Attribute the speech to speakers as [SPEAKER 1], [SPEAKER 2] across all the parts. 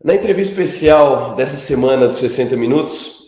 [SPEAKER 1] Na entrevista especial dessa semana dos 60 Minutos,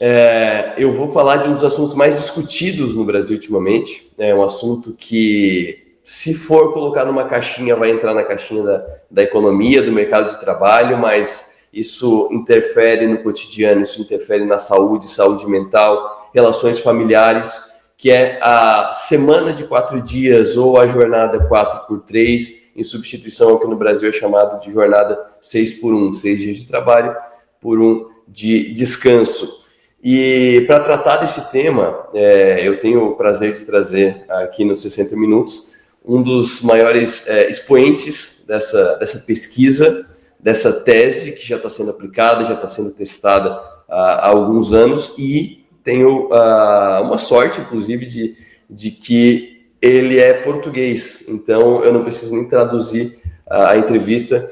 [SPEAKER 1] eu vou falar de um dos assuntos mais discutidos no Brasil ultimamente. É um assunto que, se for colocar numa caixinha, vai entrar na caixinha da economia, do mercado de trabalho, mas isso interfere no cotidiano, isso interfere na saúde, saúde mental, relações familiares, que é a semana de 4 dias ou a jornada 4x3, em substituição ao que no Brasil é chamado de jornada 6x1, 6 dias de trabalho por 1 de descanso. E para tratar desse tema, eu tenho o prazer de trazer aqui nos 60 Minutos um dos maiores expoentes dessa pesquisa, dessa tese que já está sendo aplicada, já está sendo testada há alguns anos, e tenho uma sorte, inclusive, de que ele é português, então eu não preciso nem traduzir a entrevista.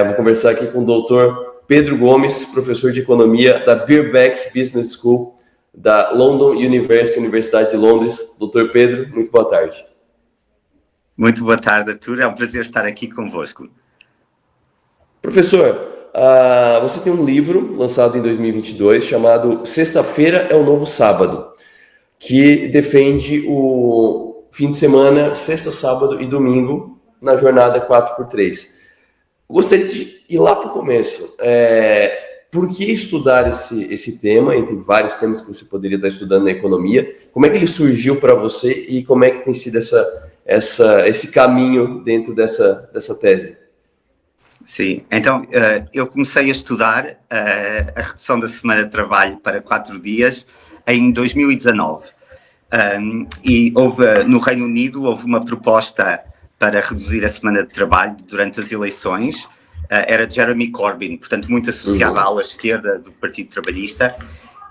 [SPEAKER 1] Vou conversar aqui com o doutor Pedro Gomes, professor de economia da Birkbeck Business School, da London University, Universidade de Londres. Doutor Pedro, muito boa tarde.
[SPEAKER 2] Muito boa tarde, Arthur. É um prazer estar aqui convosco.
[SPEAKER 1] Professor, você tem um livro lançado em 2022 chamado Sexta-feira é o Novo Sábado, que defende o fim de semana, sexta, sábado e domingo, na jornada 4x3. Gostaria de ir lá para o começo. Por que estudar esse tema, entre vários temas que você poderia estar estudando na economia? Como é que ele surgiu para você e como é que tem sido esse caminho dentro dessa tese?
[SPEAKER 2] Sim, então eu comecei a estudar a redução da semana de trabalho para 4 dias em 2019. E no Reino Unido houve uma proposta para reduzir a semana de trabalho durante as eleições. Era Jeremy Corbyn, portanto muito associado à ala esquerda do Partido Trabalhista,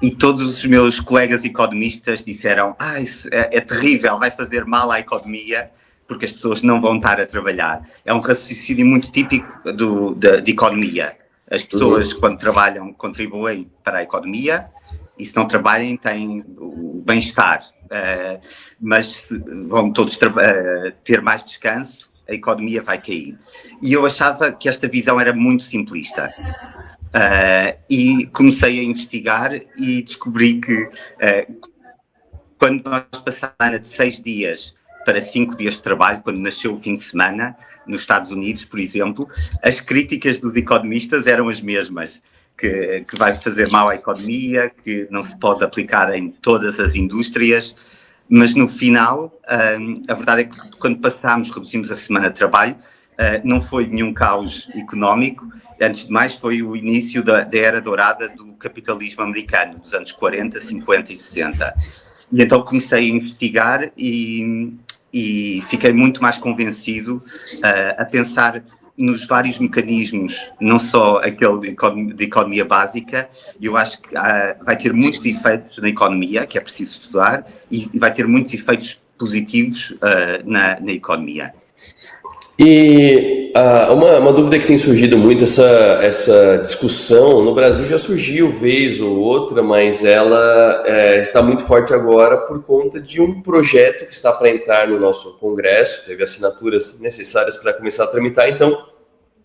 [SPEAKER 2] e todos os meus colegas economistas disseram: isso é terrível, vai fazer mal à economia, porque as pessoas não vão estar a trabalhar. É um raciocínio muito típico de economia. As pessoas, quando trabalham, contribuem para a economia, e se não trabalhem, têm o bem-estar. Mas se vão todos ter mais descanso, a economia vai cair. E eu achava que esta visão era muito simplista. E comecei a investigar e descobri que quando nós passamos de 6 dias para 5 dias de trabalho, quando nasceu o fim de semana, nos Estados Unidos, por exemplo, as críticas dos economistas eram as mesmas. Que vai fazer mal à economia, que não se pode aplicar em todas as indústrias, mas no final, a verdade é que quando reduzimos a semana de trabalho, não foi nenhum caos económico. Antes de mais, foi o início da era dourada do capitalismo americano, dos anos 40, 50 e 60. E então comecei a investigar e fiquei muito mais convencido a pensar nos vários mecanismos, não só aquele de economia básica. Eu acho que vai ter muitos efeitos na economia, que é preciso estudar, e vai ter muitos efeitos positivos na economia.
[SPEAKER 1] E uma dúvida que tem surgido muito, essa discussão, no Brasil já surgiu vez ou outra, mas ela está muito forte agora por conta de um projeto que está para entrar no nosso Congresso, teve assinaturas necessárias para começar a tramitar, então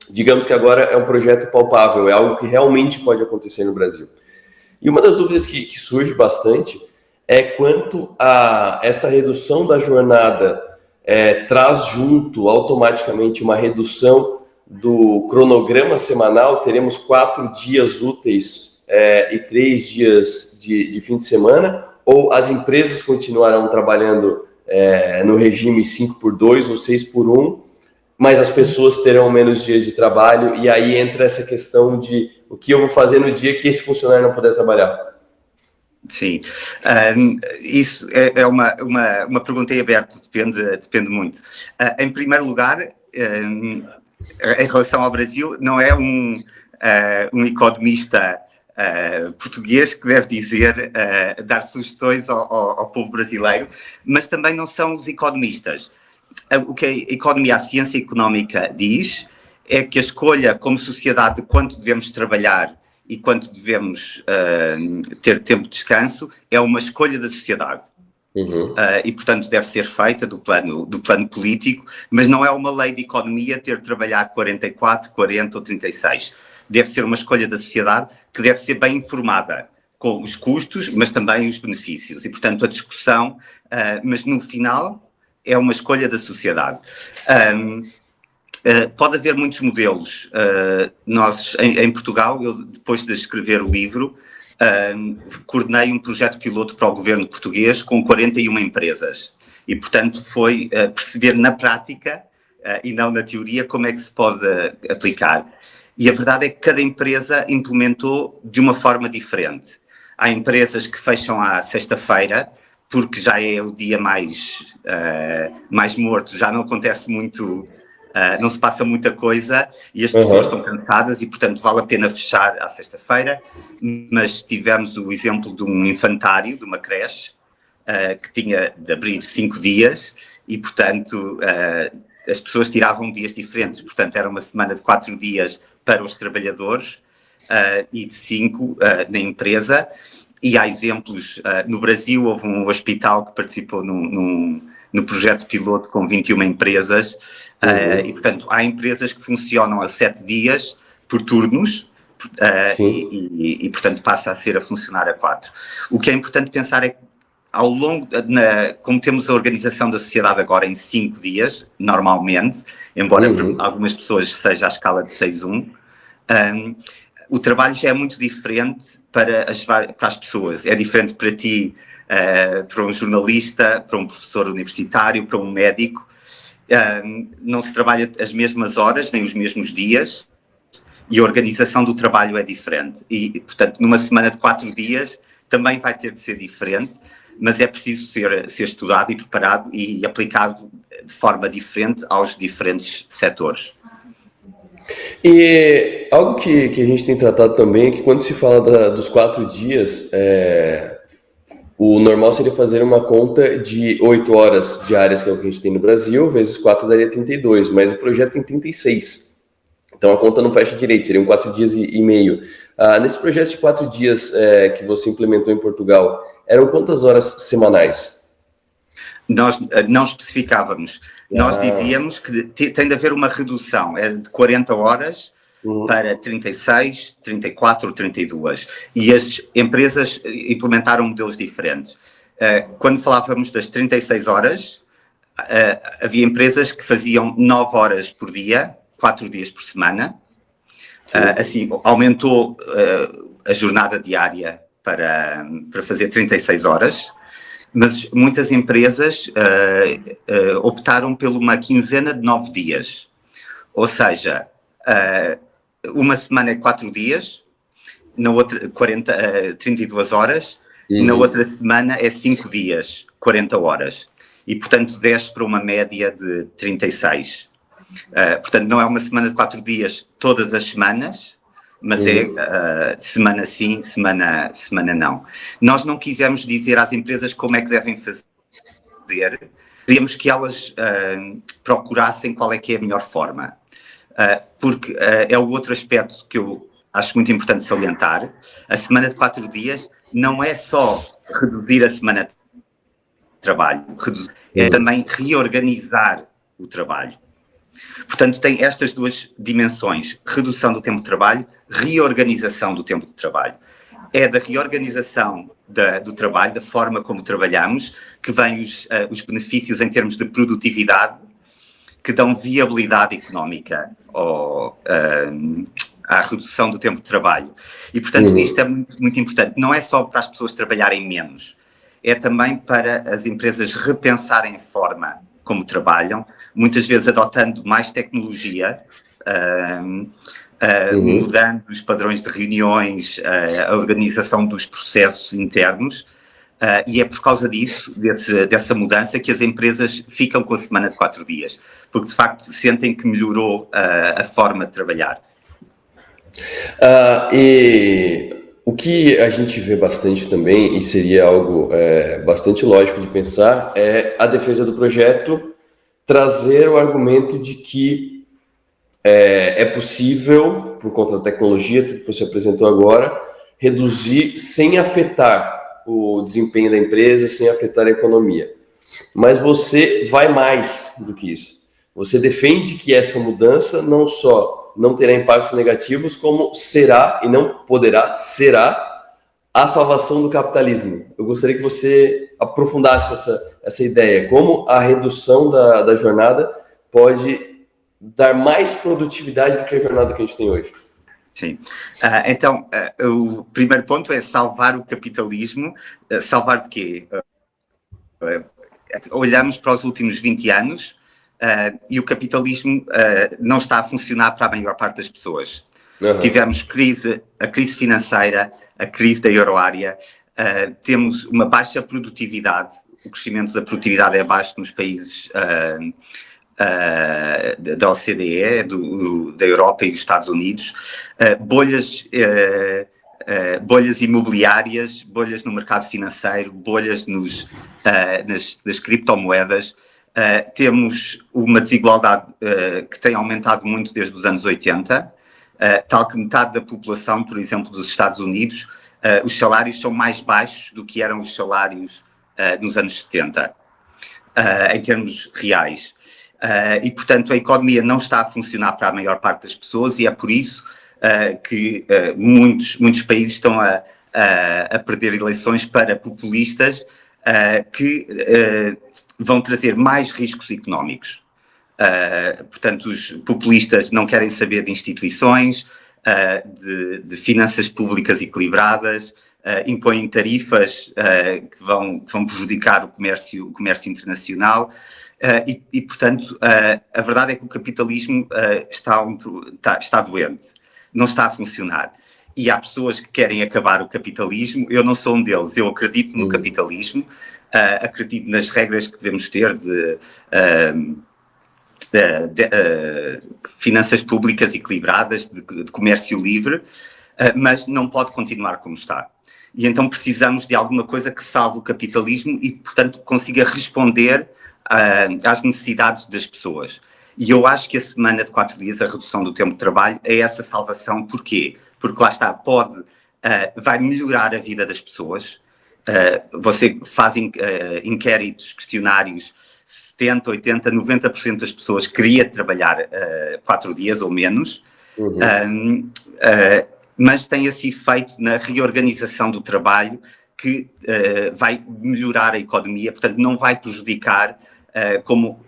[SPEAKER 1] digamos que agora é um projeto palpável, é algo que realmente pode acontecer no Brasil. E uma das dúvidas que surge bastante é quanto a essa redução da jornada traz junto automaticamente uma redução do cronograma semanal. Teremos 4 dias úteis e 3 dias de fim de semana, ou as empresas continuarão trabalhando no regime 5x2 ou 6x1, mas as pessoas terão menos dias de trabalho, e aí entra essa questão de o que eu vou fazer no dia que esse funcionário não puder trabalhar.
[SPEAKER 2] Sim, isso é uma pergunta em aberto, depende muito. Em primeiro lugar, em relação ao Brasil, não é um economista português que deve dizer, dar sugestões ao povo brasileiro, mas também não são os economistas. O que a economia, a ciência económica diz é que a escolha como sociedade de quanto devemos trabalhar e quanto devemos ter tempo de descanso é uma escolha da sociedade. E, portanto, deve ser feita do plano político, mas não é uma lei de economia ter de trabalhar 44, 40 ou 36. deve ser uma escolha da sociedade que deve ser bem informada, com os custos, mas também os benefícios. E, portanto, a discussão, mas no final é uma escolha da sociedade. Pode haver muitos modelos. Nós, em Portugal, eu, depois de escrever o livro, coordenei um projeto piloto para o governo português com 41 empresas. E, portanto, foi perceber na prática e não na teoria como é que se pode aplicar. E a verdade é que cada empresa implementou de uma forma diferente. Há empresas que fecham à sexta-feira, porque já é o dia mais morto, já não acontece muito, não se passa muita coisa e as pessoas estão cansadas e, portanto, vale a pena fechar à sexta-feira. Mas tivemos o exemplo de um infantário, de uma creche, que tinha de abrir 5 dias e, portanto, as pessoas tiravam dias diferentes. Portanto, era uma semana de 4 dias para os trabalhadores e de 5 na empresa. E há exemplos, no Brasil houve um hospital que participou no projeto piloto com 21 empresas e, portanto, há empresas que funcionam a 7 dias por turnos e, portanto, passa a ser a funcionar a 4. O que é importante pensar é que ao longo, como temos a organização da sociedade agora em 5 dias, normalmente, embora para algumas pessoas seja a escala de 6-1, o trabalho já é muito diferente para as pessoas. É diferente para ti, para um jornalista, para um professor universitário, para um médico. Não se trabalha as mesmas horas, nem os mesmos dias, e a organização do trabalho é diferente. E, portanto, numa semana de 4 dias também vai ter de ser diferente, mas é preciso ser estudado e preparado e aplicado de forma diferente aos diferentes setores.
[SPEAKER 1] E algo que a gente tem tratado também é que quando se fala dos 4 dias, o normal seria fazer uma conta de 8 horas diárias, que é o que a gente tem no Brasil, vezes 4 daria 32, mas o projeto tem 36. Então a conta não fecha direito, seriam 4 dias e meio. Nesse projeto de 4 dias que você implementou em Portugal, eram quantas horas semanais?
[SPEAKER 2] Nós não especificávamos. Nós dizíamos que tem de haver uma redução, é de 40 horas para 36, 34 ou 32. E as empresas implementaram modelos diferentes. Quando falávamos das 36 horas, havia empresas que faziam 9 horas por dia, 4 dias por semana. Assim, aumentou a jornada diária para fazer 36 horas. Mas muitas empresas optaram por uma quinzena de 9 dias. Ou seja, uma semana é 4 dias, na outra 32 horas, na outra semana é 5 dias, 40 horas. E, portanto, desce para uma média de 36. Portanto, não é uma semana de 4 dias todas as semanas, mas é semana sim, semana não. Nós não quisemos dizer às empresas como é que devem fazer, queríamos que elas procurassem qual é que é a melhor forma, porque é o outro aspecto que eu acho muito importante salientar. A semana de 4 dias não é só reduzir a semana de trabalho, é também reorganizar o trabalho. Portanto, tem estas duas dimensões, redução do tempo de trabalho, reorganização do tempo de trabalho. É da reorganização do trabalho, da forma como trabalhamos, que vêm os benefícios em termos de produtividade, que dão viabilidade económica à redução do tempo de trabalho. E, portanto, isto é muito, muito importante. Não é só para as pessoas trabalharem menos, é também para as empresas repensarem a forma como trabalham, muitas vezes adotando mais tecnologia, mudando os padrões de reuniões, a organização dos processos internos, e é por causa disso, dessa mudança, que as empresas ficam com a semana de 4 dias, porque de facto sentem que melhorou a forma de trabalhar.
[SPEAKER 1] E o que a gente vê bastante também, e seria algo bastante lógico de pensar, é a defesa do projeto trazer o argumento de que é possível, por conta da tecnologia, tudo que você apresentou agora, reduzir sem afetar o desempenho da empresa, sem afetar a economia. Mas você vai mais do que isso. Você defende que essa mudança não só não terá impactos negativos, como será, e não poderá, será a salvação do capitalismo. Eu gostaria que você aprofundasse essa ideia. Como a redução da jornada pode dar mais produtividade do que a jornada que a gente tem hoje?
[SPEAKER 2] Sim. Então, o primeiro ponto é salvar o capitalismo. Salvar de quê? Olhamos para os últimos 20 anos e o capitalismo não está a funcionar para a maior parte das pessoas. Uhum. Tivemos a crise financeira, a crise da euroárea, temos uma baixa produtividade, o crescimento da produtividade é baixo nos países da OCDE, da Europa e dos Estados Unidos, bolhas imobiliárias, bolhas no mercado financeiro, bolhas nas criptomoedas. Temos uma desigualdade que tem aumentado muito desde os anos 80, tal que metade da população, por exemplo, dos Estados Unidos, os salários são mais baixos do que eram os salários nos anos 70, em termos reais. E, portanto, a economia não está a funcionar para a maior parte das pessoas e é por isso que muitos países estão a perder eleições para populistas que vão trazer mais riscos económicos. Portanto, os populistas não querem saber de instituições, de finanças públicas equilibradas, impõem tarifas que vão prejudicar o comércio internacional. Portanto, a verdade é que o capitalismo está doente, não está a funcionar. E há pessoas que querem acabar o capitalismo, eu não sou um deles, eu acredito no capitalismo, acredito nas regras que devemos ter de finanças públicas equilibradas, de comércio livre, mas não pode continuar como está. E então precisamos de alguma coisa que salve o capitalismo e, portanto, consiga responder às necessidades das pessoas. E eu acho que a semana de 4 dias, a redução do tempo de trabalho, é essa salvação. Porquê? Porque lá está, vai melhorar a vida das pessoas. Você faz inquéritos, questionários, 70%, 80%, 90% das pessoas queria trabalhar 4 dias ou menos, mas tem esse efeito na reorganização do trabalho que vai melhorar a economia, portanto não vai prejudicar como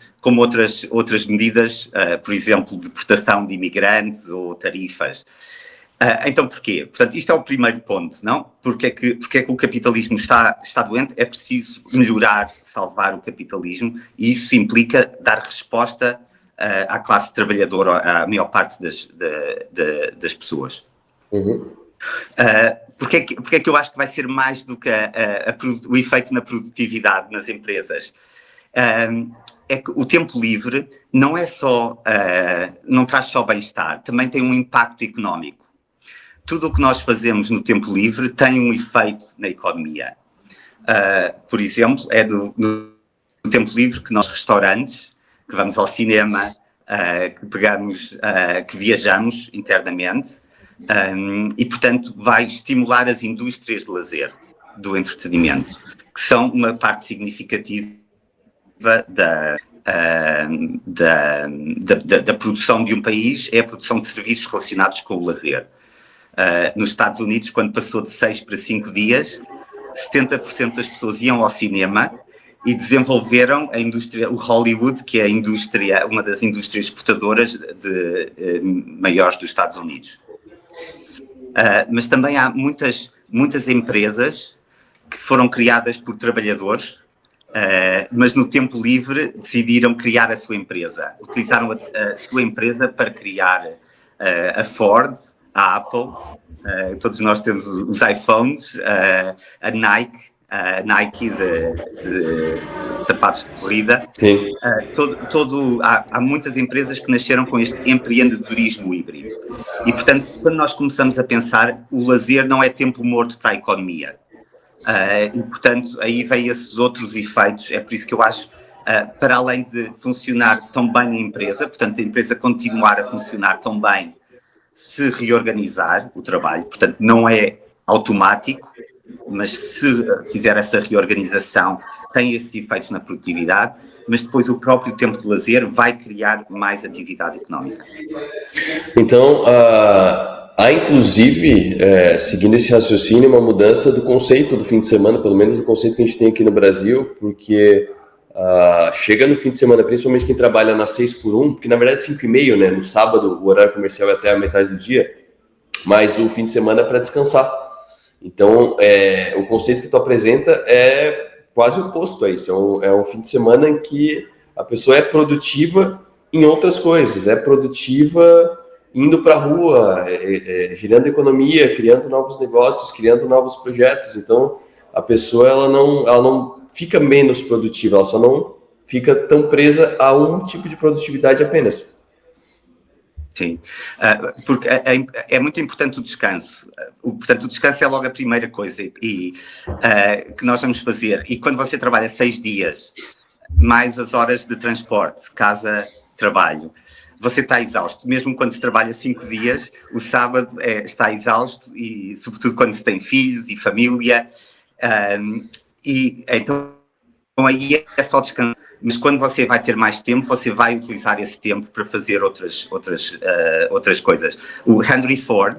[SPEAKER 2] outras medidas, por exemplo, deportação de imigrantes ou tarifas. Então, porquê? Portanto, isto é o primeiro ponto, não? Porque é que o capitalismo está doente? É preciso melhorar, salvar o capitalismo, e isso implica dar resposta à classe trabalhadora, à maior parte das pessoas. Porque é que eu acho que vai ser mais do que o efeito na produtividade nas empresas? É que o tempo livre não é só, não traz só bem-estar, também tem um impacto económico. Tudo o que nós fazemos no tempo livre tem um efeito na economia. Por exemplo, é no tempo livre que nós, restaurantes, que vamos ao cinema, que viajamos internamente, e, portanto, vai estimular as indústrias de lazer, do entretenimento, que são uma parte significativa da produção de um país, é a produção de serviços relacionados com o lazer. Nos Estados Unidos, quando passou de 6 para 5 dias, 70% das pessoas iam ao cinema e desenvolveram a indústria, o Hollywood, que é uma das indústrias exportadoras maiores dos Estados Unidos. Mas também há muitas empresas que foram criadas por trabalhadores, mas no tempo livre decidiram criar a sua empresa. Utilizaram a sua empresa para criar a Ford, a Apple, todos nós temos os iPhones, a Nike de sapatos de corrida.
[SPEAKER 1] Sim.
[SPEAKER 2] Há muitas empresas que nasceram com este empreendedorismo híbrido. E, portanto, quando nós começamos a pensar, o lazer não é tempo morto para a economia. E, portanto, aí vem esses outros efeitos. É por isso que eu acho, para além de funcionar tão bem a empresa, portanto, a empresa continuar a funcionar tão bem, se reorganizar o trabalho, portanto, não é automático, mas se fizer essa reorganização, tem esses efeitos na produtividade, mas depois o próprio tempo de lazer vai criar mais atividade económica.
[SPEAKER 1] Então, há inclusive, seguindo esse raciocínio, uma mudança do conceito do fim de semana, pelo menos do conceito que a gente tem aqui no Brasil, porque chega no fim de semana, principalmente quem trabalha na 6x1, porque na verdade é 5h30, né? No sábado o horário comercial é até a metade do dia, mas o fim de semana é para descansar. Então, o conceito que tu apresenta é quase oposto a isso. É um fim de semana em que a pessoa é produtiva em outras coisas, é produtiva indo para a rua, gerando economia, criando novos negócios, criando novos projetos. Então, a pessoa ela não fica menos produtiva, ela só não fica tão presa a um tipo de produtividade apenas.
[SPEAKER 2] Sim, porque é muito importante o descanso. Portanto, o descanso é logo a primeira coisa que nós vamos fazer. E quando você trabalha 6 dias, mais as horas de transporte, casa, trabalho, você está exausto. Mesmo quando se trabalha 5 dias, o sábado está exausto, e sobretudo quando se tem filhos e família. E então aí é só descansar. Mas quando você vai ter mais tempo, você vai utilizar esse tempo para fazer outras coisas. O Henry Ford,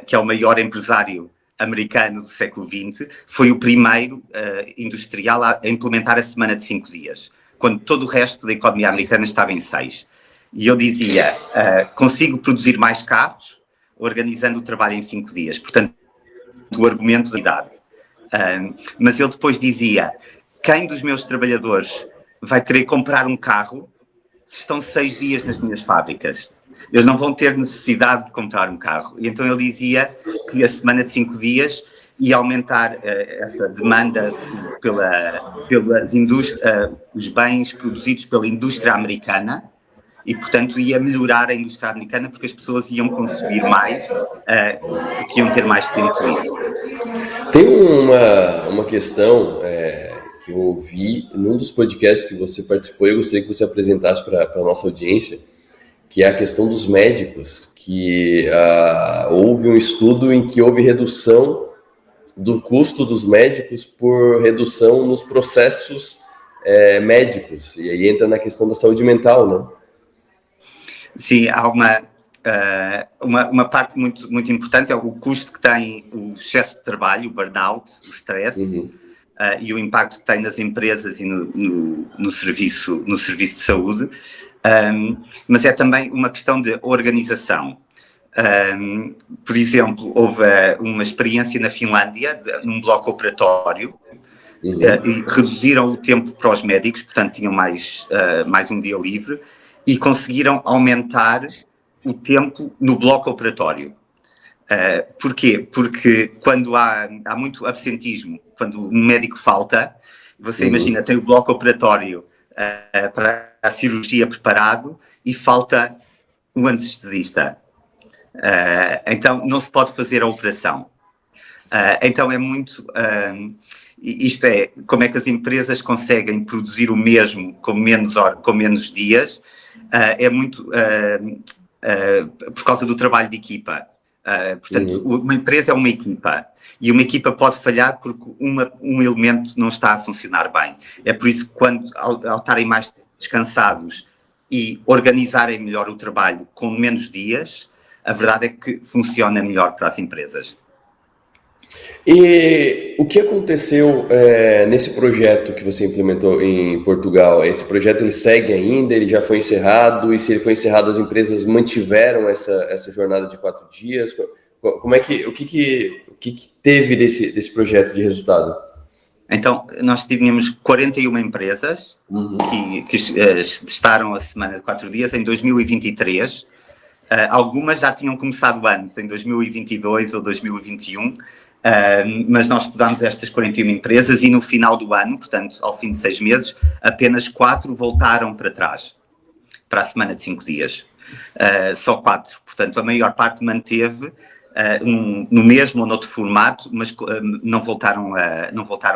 [SPEAKER 2] que é o maior empresário americano do século XX, foi o primeiro industrial a implementar a semana de 5 dias, quando todo o resto da economia americana estava em 6. E eu dizia, consigo produzir mais carros organizando o trabalho em 5 dias. Portanto, o argumento da idade. Mas ele depois dizia, quem dos meus trabalhadores vai querer comprar um carro se estão 6 dias nas minhas fábricas? Eles não vão ter necessidade de comprar um carro. E então ele dizia que a semana de 5 dias ia aumentar essa demanda pelas os bens produzidos pela indústria americana, e, portanto, ia melhorar a indústria americana porque as pessoas iam consumir mais, porque iam ter mais tempo livre.
[SPEAKER 1] Tem uma questão que eu ouvi num dos podcasts que você participou, eu gostaria que você apresentasse para a nossa audiência, que é a questão dos médicos, que houve um estudo em que houve redução do custo dos médicos por redução nos processos médicos, e aí entra na questão da saúde mental, né?
[SPEAKER 2] Sim, há uma parte muito, muito importante, é o custo que tem o excesso de trabalho, o burnout, o stress, e o impacto que tem nas empresas e no serviço de saúde, mas é também uma questão de organização. Por exemplo, houve uma experiência na Finlândia, num bloco operatório, e reduziram o tempo para os médicos, portanto tinham mais um dia livre, e conseguiram aumentar o tempo no bloco operatório. Porquê? Porque quando há muito absentismo, quando um médico falta, você imagina, tem o bloco operatório para a cirurgia preparado e falta um anestesista. Então não se pode fazer a operação. Então é muito... isto é, como é que as empresas conseguem produzir o mesmo com menos dias, é muito por causa do trabalho de equipa. Portanto, uma empresa é uma equipa, e uma equipa pode falhar porque um elemento não está a funcionar bem. É por isso que ao estarem mais descansados e organizarem melhor o trabalho com menos dias, a verdade é que funciona melhor para as empresas.
[SPEAKER 1] E o que aconteceu nesse projeto que você implementou em Portugal? Esse projeto ele segue ainda? Ele já foi encerrado? E se ele foi encerrado, as empresas mantiveram essa jornada de 4 dias? Como é que o que teve desse projeto de resultado?
[SPEAKER 2] Então, nós tínhamos 41 empresas que testaram a semana de 4 dias em 2023. Algumas já tinham começado antes, em 2022 ou 2021. Mas nós estudámos estas 41 empresas e no final do ano, portanto, ao fim de 6 meses, apenas 4 voltaram para trás, para a semana de 5 dias. Só 4. Portanto, a maior parte manteve no mesmo ou noutro formato, mas não voltaram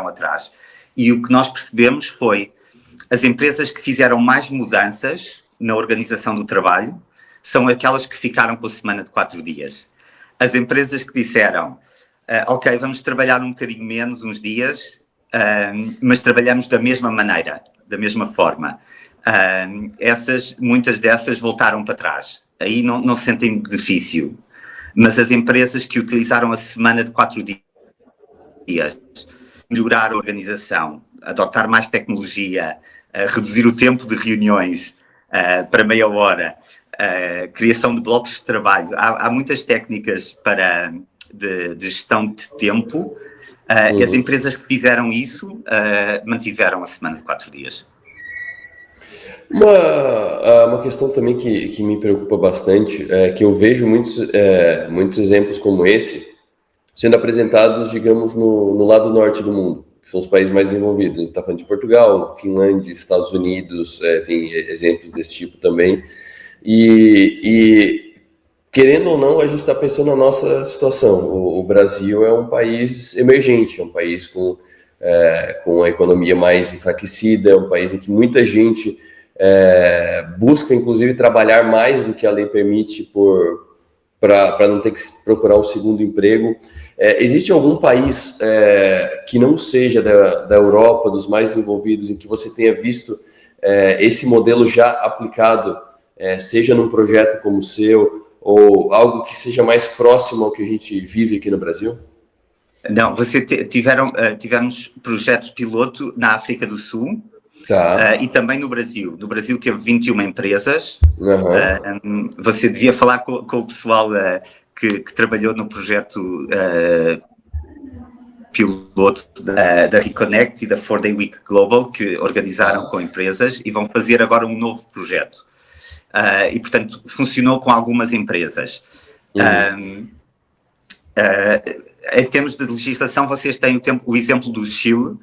[SPEAKER 2] atrás. E o que nós percebemos foi as empresas que fizeram mais mudanças na organização do trabalho são aquelas que ficaram com a semana de 4 dias. As empresas que disseram ok, vamos trabalhar um bocadinho menos uns dias, mas trabalhamos da mesma maneira, da mesma forma. Muitas dessas voltaram para trás. Aí não sentem benefício. Mas as empresas que utilizaram a semana de 4 dias, melhorar a organização, adotar mais tecnologia, reduzir o tempo de reuniões para meia hora, criação de blocos de trabalho. Há muitas técnicas de gestão de tempo. E as empresas que fizeram isso mantiveram a semana de 4 dias.
[SPEAKER 1] Uma questão também que me preocupa bastante é que eu vejo muitos exemplos como esse sendo apresentados, digamos, no lado norte do mundo, que são os países mais desenvolvidos. A gente está falando de Portugal, Finlândia, Estados Unidos, tem exemplos desse tipo também. E querendo ou não, a gente está pensando na nossa situação. O Brasil é um país emergente, é um país com a economia mais enfraquecida, é um país em que muita gente busca, inclusive, trabalhar mais do que a lei permite para não ter que procurar um segundo emprego. Existe algum país que não seja da Europa, dos mais desenvolvidos, em que você tenha visto esse modelo já aplicado, seja num projeto como o seu, ou algo que seja mais próximo ao que a gente vive aqui no Brasil?
[SPEAKER 2] Não, tivemos projetos piloto na África do Sul.
[SPEAKER 1] Tá.
[SPEAKER 2] E também no Brasil. No Brasil teve 21 empresas. Você devia falar com o pessoal que trabalhou no projeto piloto da Reconnect e da 4-Day Week Global, que organizaram com empresas e vão fazer agora um novo projeto. E, portanto, funcionou com algumas empresas. Em termos de legislação, vocês têm o exemplo do Chile,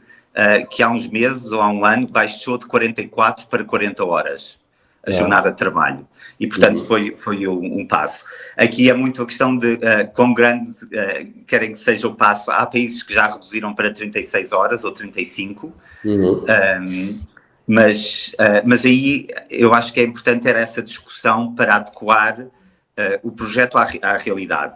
[SPEAKER 2] que há uns meses ou há um ano baixou de 44 para 40 horas a jornada de trabalho. E, portanto, foi um passo. Aqui é muito a questão de quão grande querem que seja o passo. Há países que já reduziram para 36 horas ou 35, mas aí eu acho que é importante ter essa discussão para adequar o projeto à realidade.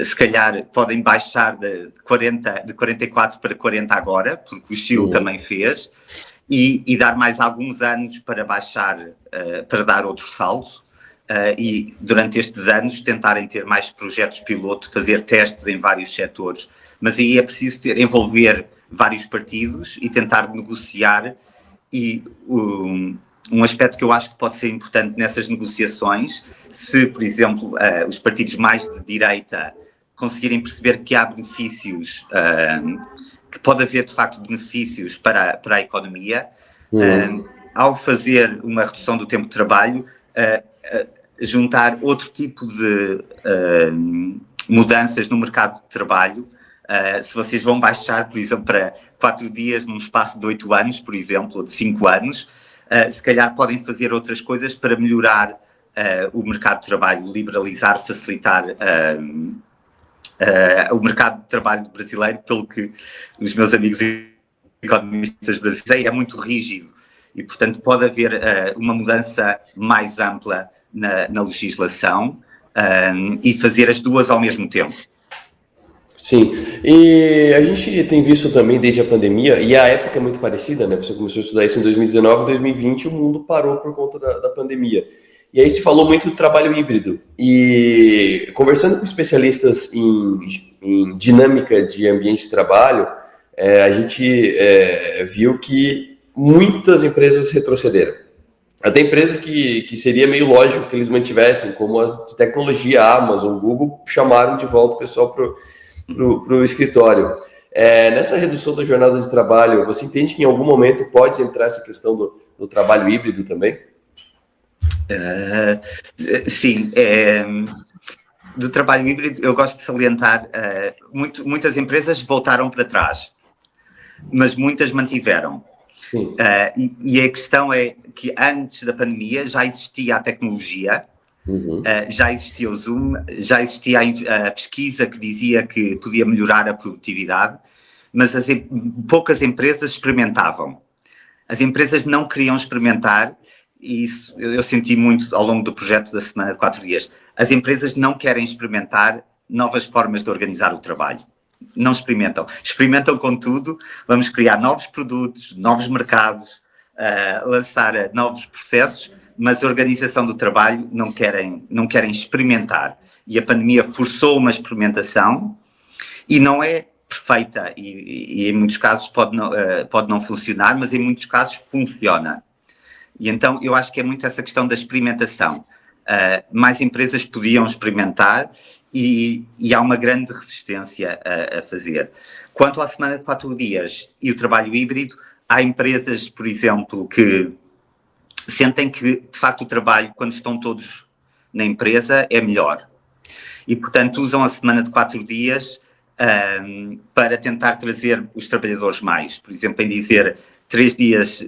[SPEAKER 2] Se calhar podem baixar de 44 para 40 agora, porque o Chile também fez, e dar mais alguns anos para baixar, para dar outro salto, e durante estes anos tentarem ter mais projetos piloto, fazer testes em vários setores. Mas aí é preciso envolver vários partidos e tentar negociar, e um aspecto que eu acho que pode ser importante nessas negociações, se, por exemplo, os partidos mais de direita conseguirem perceber que há benefícios, que pode haver, de facto, benefícios para a economia, ao fazer uma redução do tempo de trabalho, juntar outro tipo de mudanças no mercado de trabalho. Se vocês vão baixar, por exemplo, para 4 dias num espaço de 8 anos, por exemplo, ou de 5 anos, se calhar podem fazer outras coisas para melhorar o mercado de trabalho, liberalizar, facilitar o mercado de trabalho brasileiro, pelo que os meus amigos economistas brasileiros é muito rígido e, portanto, pode haver uma mudança mais ampla na legislação e fazer as duas ao mesmo tempo.
[SPEAKER 1] Sim, e a gente tem visto também desde a pandemia, e a época é muito parecida, né? Você começou a estudar isso em 2019, em 2020 o mundo parou por conta da pandemia. E aí se falou muito do trabalho híbrido. E conversando com especialistas em dinâmica de ambiente de trabalho, a gente viu que muitas empresas retrocederam. Até empresas que seria meio lógico que eles mantivessem, como as de tecnologia, a Amazon, Google, chamaram de volta o pessoal para o escritório. Nessa redução da jornada de trabalho, você entende que em algum momento pode entrar essa questão do trabalho híbrido também?
[SPEAKER 2] Sim. Do trabalho híbrido, eu gosto de salientar, muitas empresas voltaram para trás, mas muitas mantiveram. E a questão é que antes da pandemia já existia a tecnologia, já existia o Zoom, já existia a pesquisa que dizia que podia melhorar a produtividade, mas poucas empresas experimentavam. As empresas não queriam experimentar e isso eu senti muito ao longo do projeto da semana de 4 dias, as empresas não querem experimentar novas formas de organizar o trabalho. Não experimentam. Experimentam com tudo, vamos criar novos produtos, novos mercados, lançar novos processos, mas a organização do trabalho não querem experimentar. E a pandemia forçou uma experimentação e não é perfeita e em muitos casos pode não funcionar, mas em muitos casos funciona. E então eu acho que é muito essa questão da experimentação. Mais empresas podiam experimentar e há uma grande resistência a fazer. Quanto à semana de 4 dias e o trabalho híbrido, há empresas, por exemplo, que sentem que, de facto, o trabalho, quando estão todos na empresa, é melhor. E, portanto, usam a semana de 4 dias para tentar trazer os trabalhadores mais. Por exemplo, em dizer 3 dias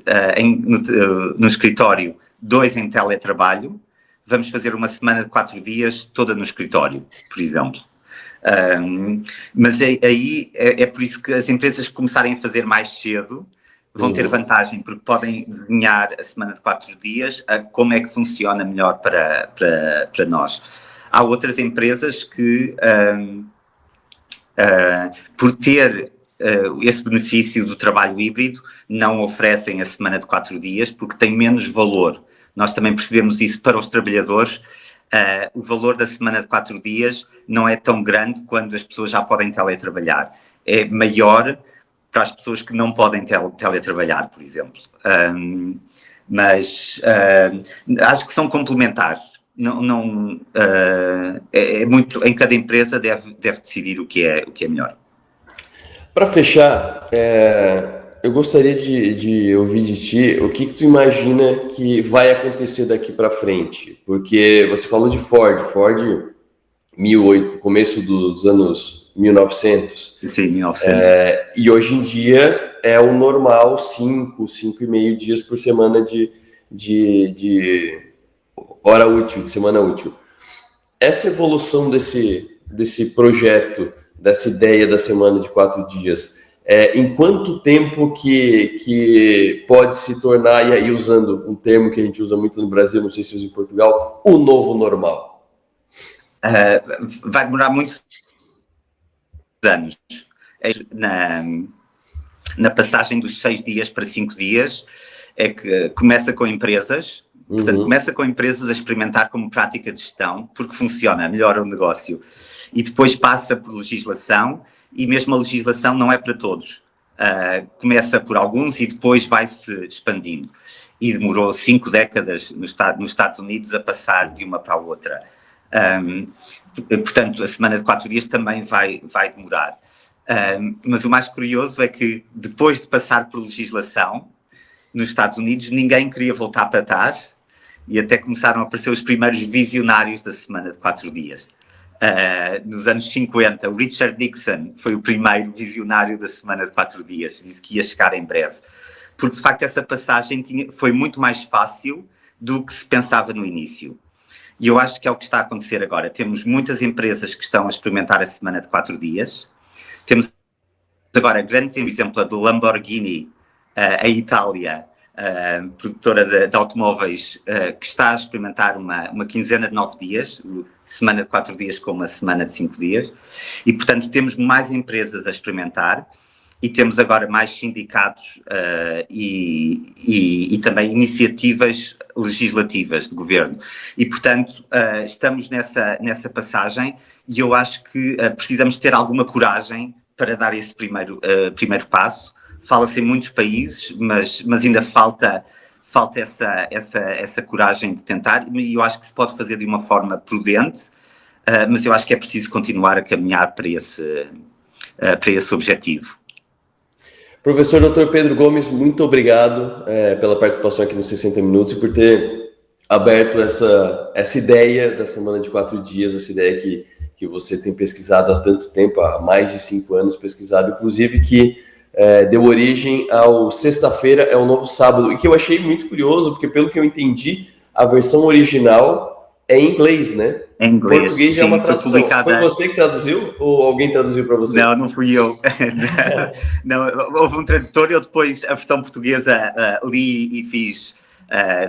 [SPEAKER 2] no escritório, 2 em teletrabalho, vamos fazer uma semana de 4 dias toda no escritório, por exemplo. Mas aí é por isso que as empresas que começarem a fazer mais cedo vão ter vantagem, porque podem desenhar a semana de 4 dias como é que funciona melhor para nós. Há outras empresas que, por ter esse benefício do trabalho híbrido, não oferecem a semana de 4 dias porque tem menos valor. Nós também percebemos isso para os trabalhadores. O valor da semana de 4 dias não é tão grande quando as pessoas já podem teletrabalhar. É maior para as pessoas que não podem teletrabalhar, por exemplo. Mas acho que são complementares. É muito, em cada empresa deve decidir o que é melhor.
[SPEAKER 1] Para fechar, eu gostaria de ouvir de ti o que tu imagina que vai acontecer daqui para frente, porque você falou de Ford, começo dos anos 1900.
[SPEAKER 2] Sim, 1900.
[SPEAKER 1] E hoje em dia é o normal 5,5 dias por semana de hora útil, de semana útil. Essa evolução desse projeto, dessa ideia da semana de 4 dias, em quanto tempo que pode se tornar, e aí usando um termo que a gente usa muito no Brasil, não sei se usa em Portugal, o novo normal?
[SPEAKER 2] Vai demorar muitos anos. Na passagem dos 6 dias para 5 dias, é que começa com empresas. Portanto, começa com empresas a experimentar como prática de gestão, porque funciona, melhora o negócio. E depois passa por legislação, e mesmo a legislação não é para todos. Começa por alguns e depois vai-se expandindo. E demorou 5 décadas nos Estados Unidos a passar de uma para a outra. Portanto, a semana de 4 dias também vai demorar. Mas o mais curioso é que, depois de passar por legislação, nos Estados Unidos, ninguém queria voltar para trás e até começaram a aparecer os primeiros visionários da semana de 4 dias. Nos anos 50, o Richard Nixon foi o primeiro visionário da semana de 4 dias, disse que ia chegar em breve. Porque, de facto, essa passagem foi muito mais fácil do que se pensava no início. E eu acho que é o que está a acontecer agora. Temos muitas empresas que estão a experimentar a semana de 4 dias. Temos agora grandes exemplos, a do Lamborghini, a Itália, produtora de automóveis, que está a experimentar uma quinzena de 9 dias, semana de 4 dias com uma semana de 5 dias. E, portanto, temos mais empresas a experimentar e temos agora mais sindicatos e também iniciativas legislativas de governo. E, portanto, estamos nessa passagem e eu acho que precisamos ter alguma coragem para dar esse primeiro passo. Fala-se em muitos países, mas ainda falta essa coragem de tentar, e eu acho que se pode fazer de uma forma prudente, mas eu acho que é preciso continuar a caminhar para esse objetivo.
[SPEAKER 1] Professor Dr. Pedro Gomes, muito obrigado pela participação aqui nos 60 Minutos e por ter aberto essa ideia da semana de 4 dias, essa ideia que você tem pesquisado há tanto tempo, há mais de 5 anos pesquisado, inclusive que deu origem ao Sexta-feira é o Novo Sábado, e que eu achei muito curioso, porque pelo que eu entendi, a versão original é em inglês, né?
[SPEAKER 2] Em inglês,
[SPEAKER 1] português
[SPEAKER 2] sim,
[SPEAKER 1] é uma tradução.
[SPEAKER 2] publicada...
[SPEAKER 1] Foi você que traduziu ou alguém traduziu para você?
[SPEAKER 2] Não fui eu. Não, houve um tradutor e eu depois a versão portuguesa li e fiz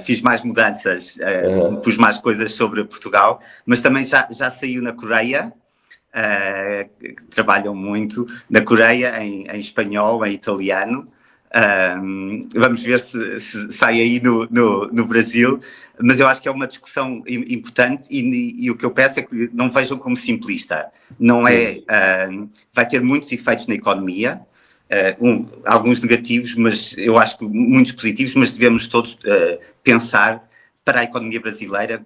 [SPEAKER 2] fiz mais mudanças, pus mais coisas sobre Portugal, mas também já saiu na Coreia, que trabalham muito, na Coreia, em espanhol, em italiano. Vamos ver se sai aí no Brasil, mas eu acho que é uma discussão importante e o que eu peço é que não vejam como simplista. Não é, vai ter muitos efeitos na economia, alguns negativos, mas eu acho que muitos positivos, mas devemos todos pensar para a economia brasileira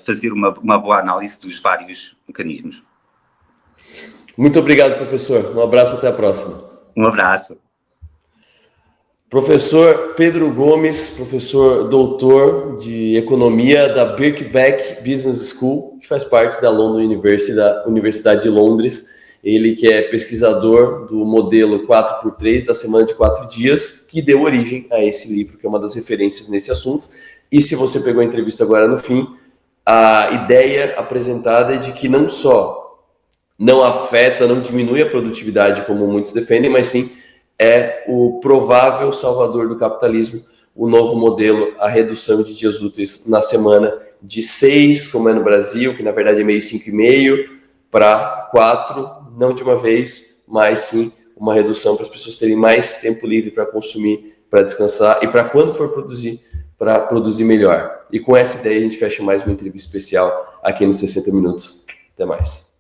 [SPEAKER 2] fazer uma boa análise dos vários mecanismos.
[SPEAKER 1] Muito obrigado, professor. Um abraço, até a próxima.
[SPEAKER 2] Um abraço.
[SPEAKER 1] Professor Pedro Gomes, professor doutor de economia da Birkbeck Business School, que faz parte da London University, da Universidade de Londres. Ele que é pesquisador do modelo 4x3, da semana de 4 dias, que deu origem a esse livro, que é uma das referências nesse assunto. E se você pegou a entrevista agora no fim, a ideia apresentada é de que não só não afeta, não diminui a produtividade, como muitos defendem, mas sim é o provável salvador do capitalismo, o novo modelo, a redução de dias úteis na semana de 6, como é no Brasil, que na verdade é meio 5,5, para 4, não de uma vez, mas sim uma redução para as pessoas terem mais tempo livre para consumir, para descansar e para quando for produzir, para produzir melhor. E com essa ideia a gente fecha mais uma entrevista especial aqui nos 60 Minutos. Até mais.